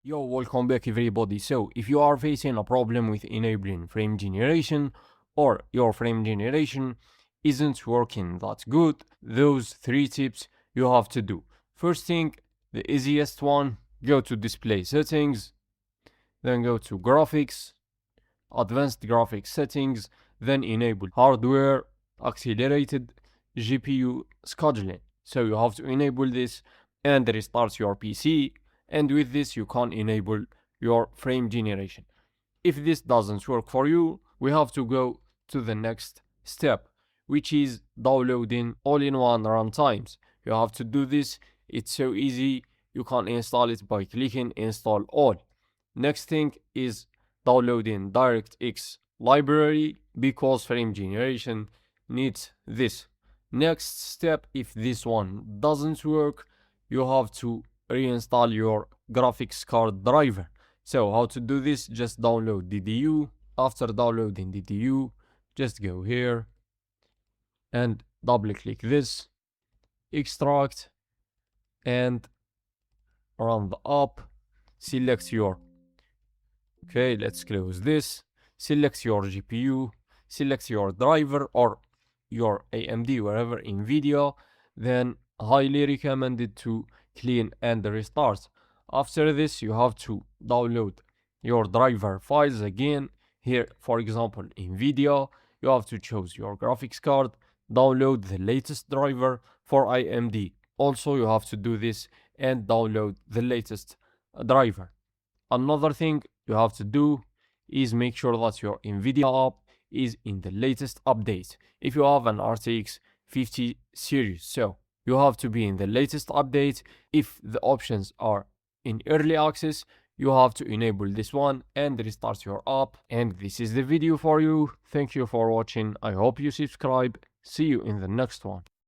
Yo, welcome back everybody. So, if you are facing a problem with enabling frame generation or your frame generation isn't working that good, those 3 tips you have to do. First thing, the easiest one, go to display settings, then go to graphics, advanced graphics settings, then enable hardware accelerated GPU scheduling. So you have to enable this and restart your PC, and with this you can enable your frame generation. If this doesn't work for you, we have to go to the next step, which is downloading all-in-one runtimes. You have to do this. It's so easy. You can install it by clicking install all. Next thing is downloading DirectX library because frame generation needs this. Next step, if this one doesn't work, you have to reinstall your graphics card driver. So how to do this? Just download DDU. After downloading DDU, just go here and double click this, extract, and run the app. Select your, okay, let's close this. Select your GPU, select your driver or your AMD, wherever, NVIDIA, then highly recommended to clean and restart. After this, you have to download your driver files again. Here, for example, NVIDIA, you have to choose your graphics card, download the latest driver. For AMD, also you have to do this and download the latest driver. Another thing you have to do is make sure that your NVIDIA app is in the latest update. If you have an RTX 50 series, so you have to be in the latest update. If the options are in early access, you have to enable this one and restart your app. And this is the video for you. Thank you for watching. I hope you subscribe. See you in the next one.